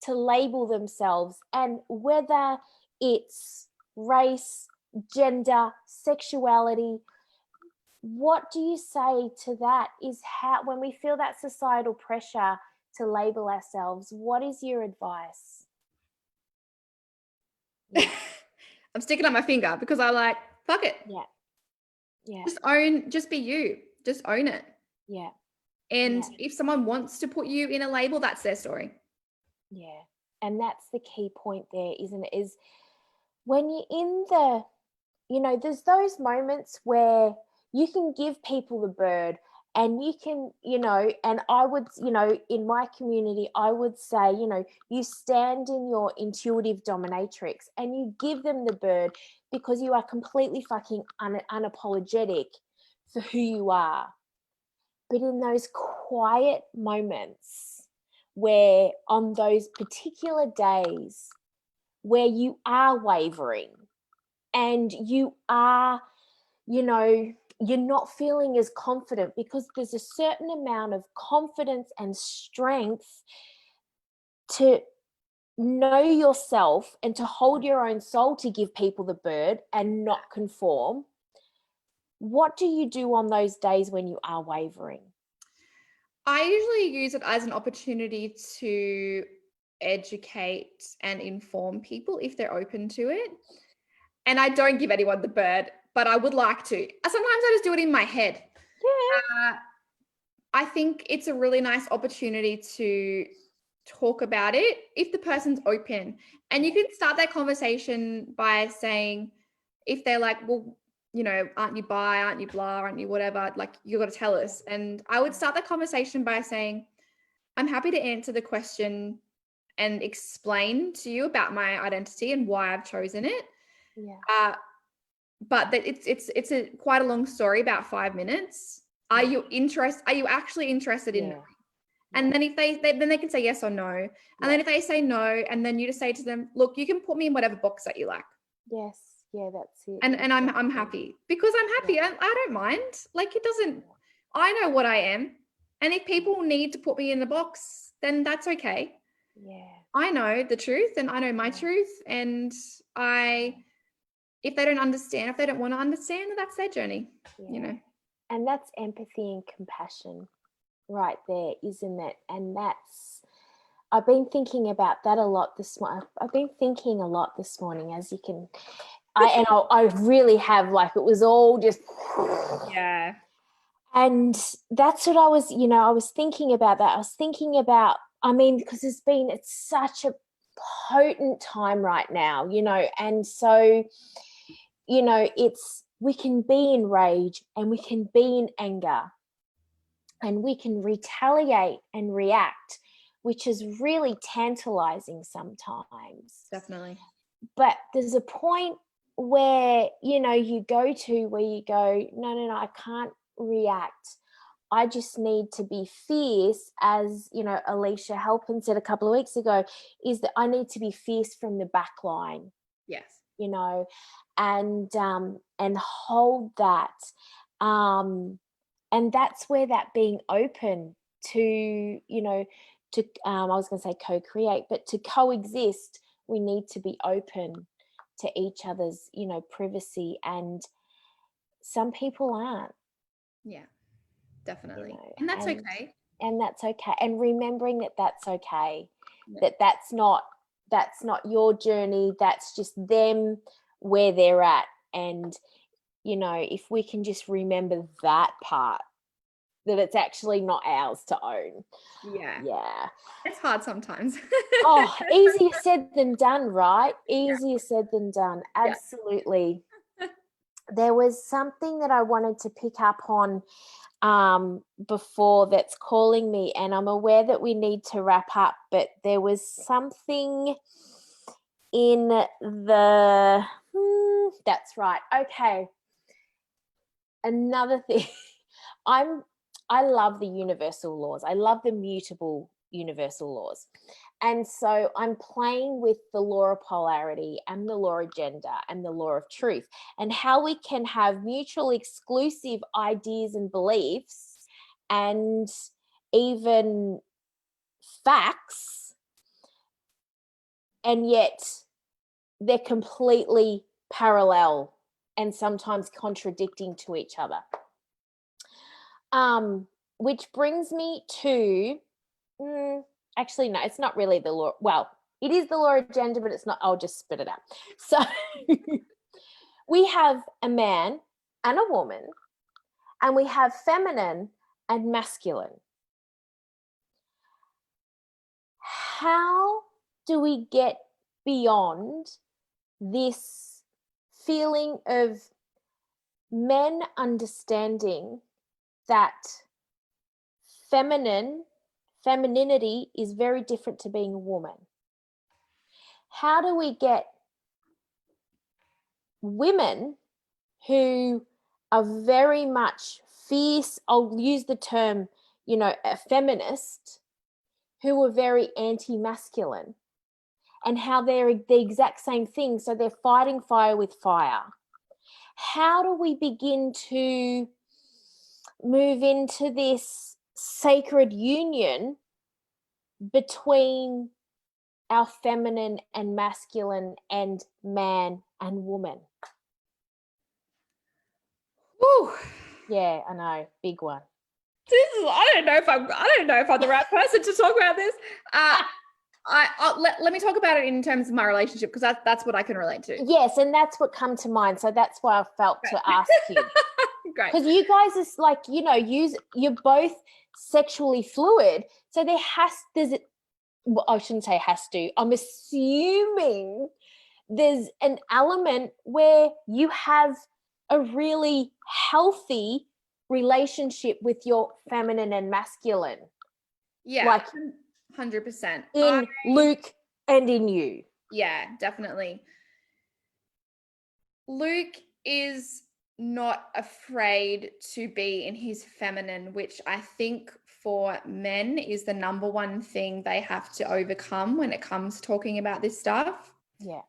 to label themselves, and whether it's race, gender, sexuality, what do you say to that? Is how, when we feel that societal pressure to label ourselves, what is your advice? I'm sticking up my finger because I like, fuck it. Yeah. Just be you. Just own it. Yeah. And if someone wants to put you in a label, that's their story. Yeah. And that's the key point there, isn't it? Is when you're in the, there's those moments where you can give people the bird, and you can, and I would, in my community, I would say, you stand in your intuitive dominatrix and you give them the bird because you are completely fucking unapologetic for who you are. But in those quiet moments where on those particular days where you are wavering and you are, you're not feeling as confident, because there's a certain amount of confidence and strength to know yourself and to hold your own soul, to give people the bird and not conform. what do you do on those days when you are wavering? I usually use it as an opportunity to educate and inform people if they're open to it. And I don't give anyone the bird, but I would like to. Sometimes I just do it in my head. Yeah. I think it's a really nice opportunity to talk about it if the person's open. And you can start that conversation by saying, if they're like, well, you know, aren't you bi, aren't you blah, aren't you whatever, like you got to tell us. And I would start that conversation by saying, I'm happy to answer the question and explain to you about my identity and why I've chosen it. Yeah. But that it's a quite a long story, about 5 minutes. Are you actually interested in knowing? And then if then they can say yes or no. And then if they say no, and then you just say to them, look, you can put me in whatever box that you like. Yes. Yeah, that's it. And I'm happy because I'm happy. Yeah. I don't mind. Like, it doesn't, I know what I am. And if people need to put me in the box, then that's okay. Yeah. I know the truth and I know my truth. And if they don't understand, if they don't want to understand, that's their journey, you know. And that's empathy and compassion right there, isn't it? And I've been thinking about that a lot this morning. I've been thinking a lot this morning, as you can, I really have, like, it was all just. Yeah. And that's what I was thinking about that. I was thinking about, because it's such a potent time right now, and so, we can be in rage and we can be in anger and we can retaliate and react, which is really tantalizing sometimes. Definitely. But there's a point where, you go to where you go, no, I can't react. I just need to be fierce, as, Alicia Halpin said a couple of weeks ago, is that I need to be fierce from the back line. Yes. And hold that. And that's where that being open to, I was going to say co-create, but to coexist, we need to be open to each other's, privacy. And some people aren't. Yeah, definitely. And that's okay. And that's okay. And remembering that that's okay, that's not your journey. That's just them where they're at. And, if we can just remember that part, that it's actually not ours to own. Yeah. It's hard sometimes. Oh, easier said than done, right? Easier said than done. Absolutely. There was something that I wanted to pick up on before that's calling me, and I'm aware that we need to wrap up, but there was something in the that's right. Okay. Another thing. I love the universal laws. I love the mutable universal laws. And so I'm playing with the law of polarity and the law of gender and the law of truth, and how we can have mutually exclusive ideas and beliefs and even facts, and yet they're completely parallel and sometimes contradicting to each other. Which brings me to, actually, no, it's not really the law. Well, it is the law of gender, but it's not. I'll just spit it out. So we have a man and a woman, and we have feminine and masculine. How do we get beyond this feeling of men understanding that femininity is very different to being a woman? How do we get women who are very much fierce, I'll use the term, a feminist, who are very anti-masculine, and how they're the exact same thing, so they're fighting fire with fire? How do we begin to move into this sacred union between our feminine and masculine and man and woman? Ooh. Yeah, I know, big one. I don't know if I'm the right person to talk about this. Let me talk about it in terms of my relationship, because that's what I can relate to. Yes, and that's what come to mind. So that's why I felt to ask you. Great. Because you guys is like, you're both sexually fluid. So well, I shouldn't say has to. I'm assuming there's an element where you have a really healthy relationship with your feminine and masculine. Yeah, like 100%. in Luke and in you. Yeah, definitely. Luke is not afraid to be in his feminine, which I think for men is the number one thing they have to overcome when it comes to talking about this stuff. Yeah.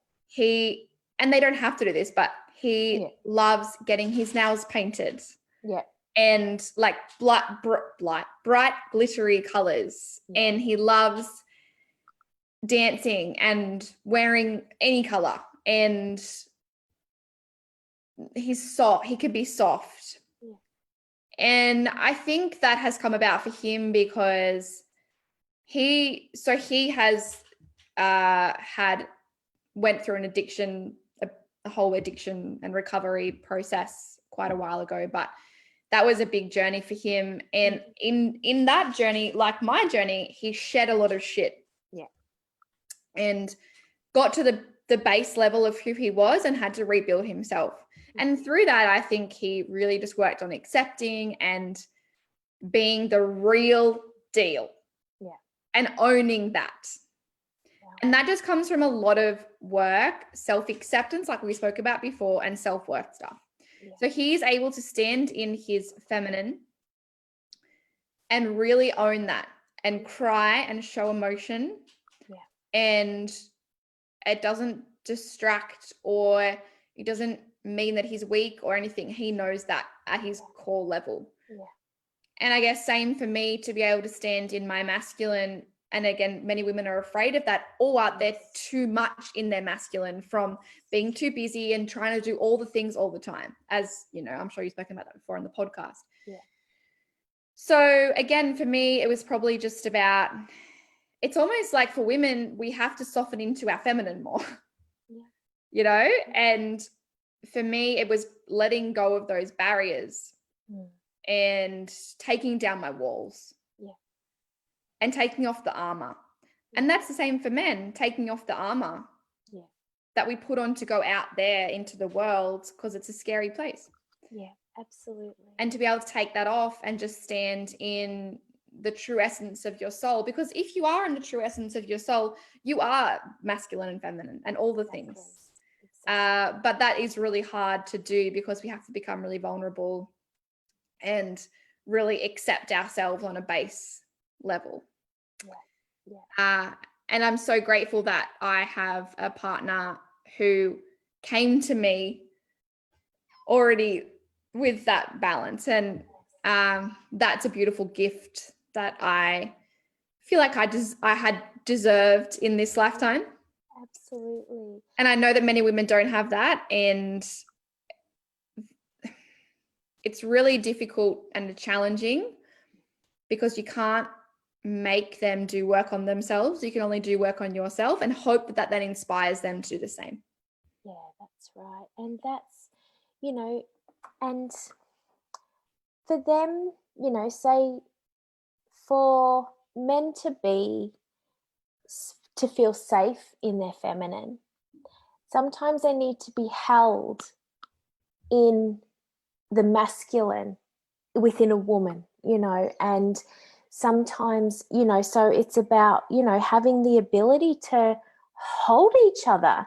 And they don't have to do this, but he Yeah. loves getting his nails painted. Yeah. And like bright glittery colors. Yeah. And he loves dancing and wearing any color. And he's soft. He could be soft. Yeah. And I think that has come about for him because he has went through an addiction, a whole addiction and recovery process quite a while ago, but that was a big journey for him. And in that journey, like my journey, he shed a lot of shit. Yeah. And got to the base level of who he was and had to rebuild himself. And through that, I think he really just worked on accepting and being the real deal. Yeah. And owning that. Yeah. And that just comes from a lot of work, self-acceptance, like we spoke about before, and self-worth stuff. Yeah. So he's able to stand in his feminine and really own that and cry and show emotion. Yeah. And it doesn't distract, or it doesn't mean that he's weak or anything. He knows that at his core level. Yeah. And I guess same for me to be able to stand in my masculine. And again, many women are afraid of that, or they're too much in their masculine from being too busy and trying to do all the things all the time. As you know, I'm sure you've spoken about that before in the podcast. Yeah. So again, for me, it was probably just about, it's almost like for women, we have to soften into our feminine more, yeah. And for me, it was letting go of those barriers and taking down my walls and taking off the armor. And that's the same for men, taking off the armor that we put on to go out there into the world, because it's a scary place. Yeah, absolutely. And to be able to take that off and just stand in the true essence of your soul, because if you are in the true essence of your soul, you are masculine and feminine and all the things. Exactly. But that is really hard to do because we have to become really vulnerable and really accept ourselves on a base level. And I'm so grateful that I have a partner who came to me already with that balance. And that's a beautiful gift that I feel like I had deserved in this lifetime. Absolutely. And I know that many women don't have that. And it's really difficult and challenging because you can't make them do work on themselves. You can only do work on yourself and hope that inspires them to do the same. Yeah, that's right. And that's, and for them, say for men to feel safe in their feminine, sometimes they need to be held in the masculine within a woman, and sometimes, so it's about, having the ability to hold each other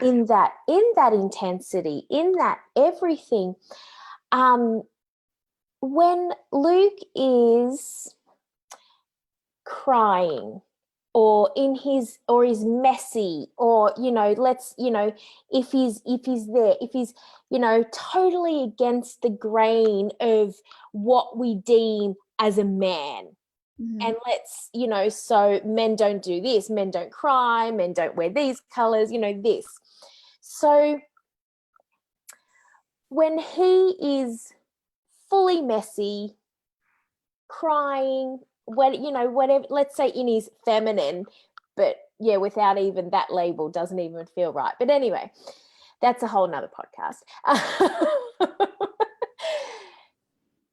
in that intensity, in that everything. When Luke is crying or is messy, or if he's totally against the grain of what we deem as a man, and so men don't do this, men don't cry, men don't wear these colors, this. So when he is fully messy, crying, whatever, let's say in his feminine, but yeah, without even that label, doesn't even feel right. But anyway, that's a whole nother podcast.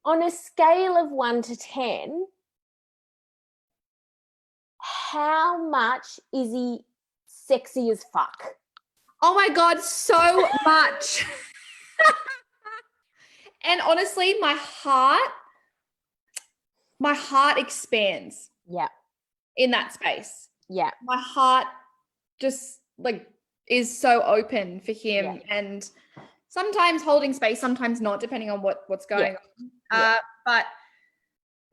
On a scale of 1 to 10, how much is he sexy as fuck? Oh my God, so much. And honestly, my heart expands. Yeah. In that space. Yeah. My heart just like is so open for him, and sometimes holding space, sometimes not, depending on what's going on. But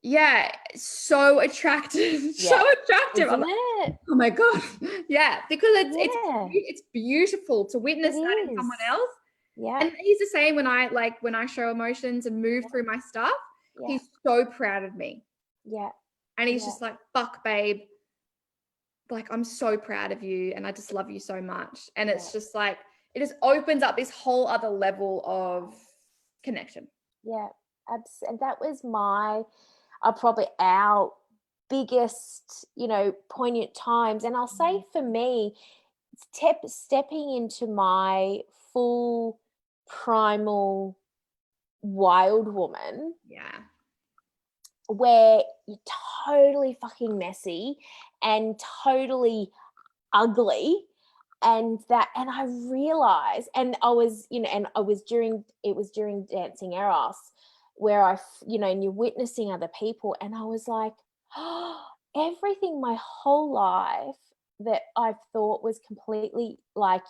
yeah, so attractive. So attractive. Isn't like, it? oh my God. Yeah, because it's beautiful to witness that in someone else. Yeah. And he's the same when I show emotions and move through my stuff. He's so proud of me. Yeah. And he's just like, fuck, babe. Like, I'm so proud of you and I just love you so much. And it's just like, it just opens up this whole other level of connection. Yeah. And that was probably our biggest, poignant times. And I'll say for me, stepping into my full primal wild woman. Yeah. Where you're totally fucking messy and totally ugly, and I realized, and I was, it was during Dancing Eros, where and you're witnessing other people, and I was like, oh, everything my whole life that I've thought was completely like,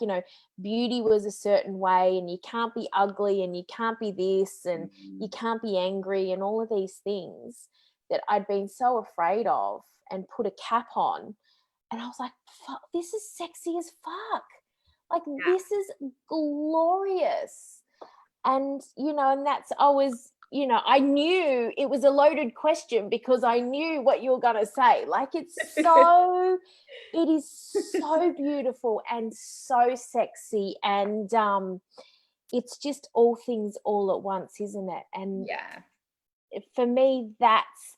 beauty was a certain way, and you can't be ugly, and you can't be this, and you can't be angry, and all of these things that I'd been so afraid of and put a cap on. And I was like, fuck, this is sexy as fuck. Like, this is glorious. And, and that's always, I knew it was a loaded question because I knew what you were going to say. Like, it is so beautiful and so sexy. And it's just all things all at once, isn't it? And for me, that's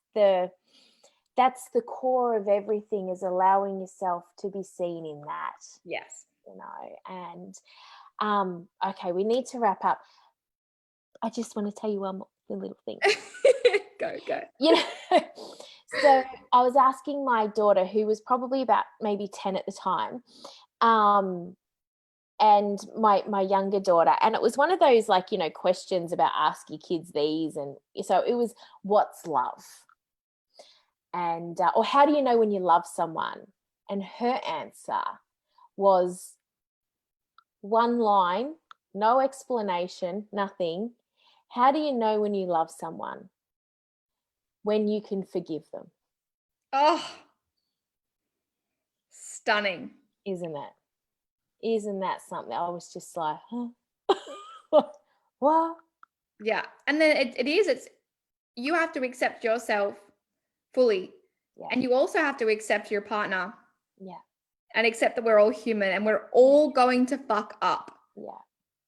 the core of everything, is allowing yourself to be seen in that. Yes. And okay, we need to wrap up. I just want to tell you one more little thing. Go. So I was asking my daughter, who was probably about maybe 10 at the time, and my younger daughter, and it was one of those, like, questions about ask your kids these, and so it was, what's love? And or how do you know when you love someone? And her answer was one line, no explanation, nothing. How do you know when you love someone? When you can forgive them. Oh, stunning. Isn't it? Isn't that something? I was just like, huh? What? Yeah. And then it's you have to accept yourself fully. Yeah. And you also have to accept your partner. Yeah. And accept that we're all human and we're all going to fuck up. Yeah.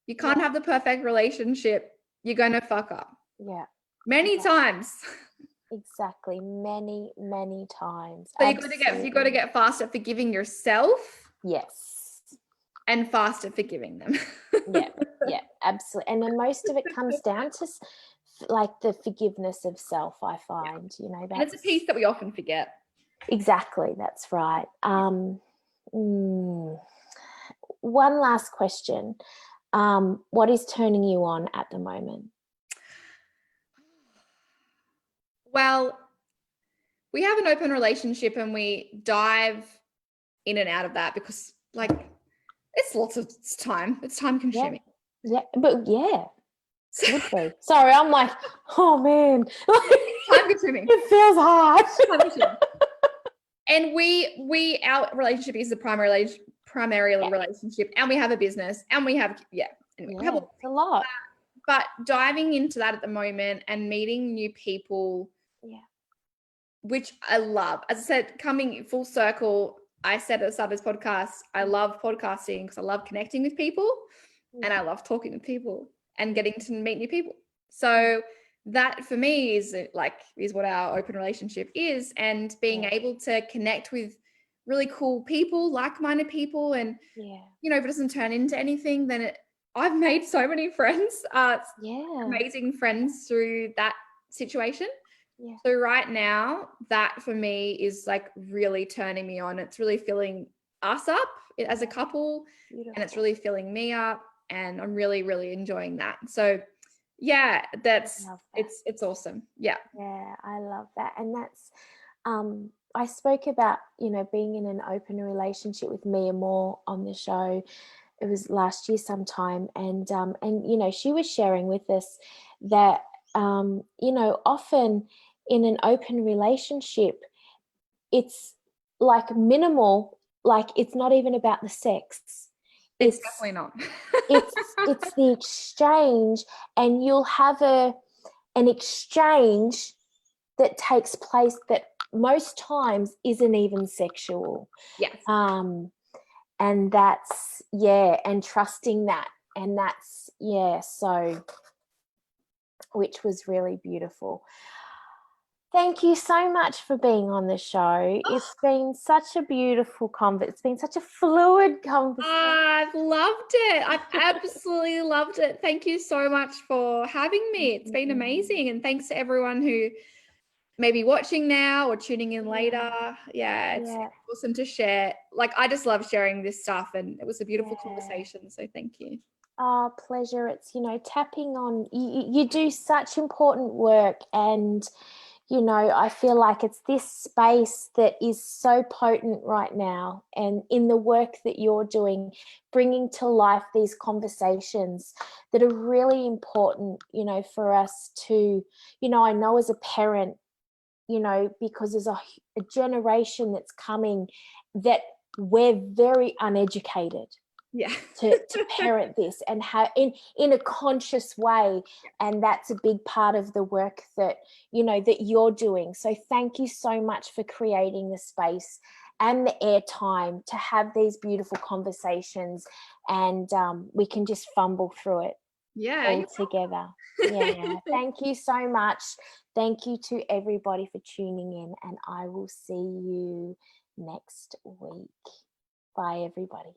You can't have the perfect relationship. You're going to fuck up. Yeah. Many times. Exactly. Many, many times. So you got to get fast at forgiving yourself. Yes. And fast at forgiving them. Yeah, absolutely. And then most of it comes down to like the forgiveness of self, I find, and it's a piece that we often forget. Exactly. That's right. One last question. What is turning you on at the moment? Well, we have an open relationship and we dive in and out of that because, like, it's lots of time. It's time consuming. Yeah, but yeah. Would be. Sorry, I'm like, oh man. Time consuming. It feels hard. And our relationship is the primary relationship, and we have a business, and we have anyway, we have a lot. But diving into that at the moment and meeting new people, which I love. As I said, coming full circle, I said at the start of this podcast, I love podcasting because I love connecting with people and I love talking with people. and getting to meet new people. So that for me is what our open relationship is, and being able to connect with really cool people, like-minded people, and if it doesn't turn into anything, then I've made so many friends, amazing friends through that situation. So right now, that for me is like really turning me on. It's really filling us up as a couple, and it's really filling me up, and I'm really, really enjoying that. So yeah, it's awesome. Yeah. Yeah, I love that. And that's I spoke about, being in an open relationship with Mia Moore on the show. It was last year sometime, and she was sharing with us that often in an open relationship, it's like minimal, like it's not even about the sex. It's definitely not. it's the exchange, and you'll have an exchange that takes place that most times isn't even sexual. Yes. And that's, and trusting that. And that's, so, which was really beautiful. Thank you so much for being on the show. It's been such a beautiful conversation. It's been such a fluid conversation. I've loved it. I've absolutely loved it. Thank you so much for having me. It's been amazing. And thanks to everyone who may be watching now or tuning in later. Yeah, it's awesome to share. Like, I just love sharing this stuff, and it was a beautiful conversation. So thank you. Oh, pleasure. It's, tapping on, you do such important work, and I feel like it's this space that is so potent right now, and in the work that you're doing, bringing to life these conversations that are really important, for us to, I know as a parent, because there's a generation that's coming that we're very uneducated. To parent this and have in a conscious way, and that's a big part of the work that that you're doing. So thank you so much for creating the space and the airtime to have these beautiful conversations, and we can just fumble through it all together. Thank you so much. Thank you to everybody for tuning in, and I will see you next week. Bye, everybody.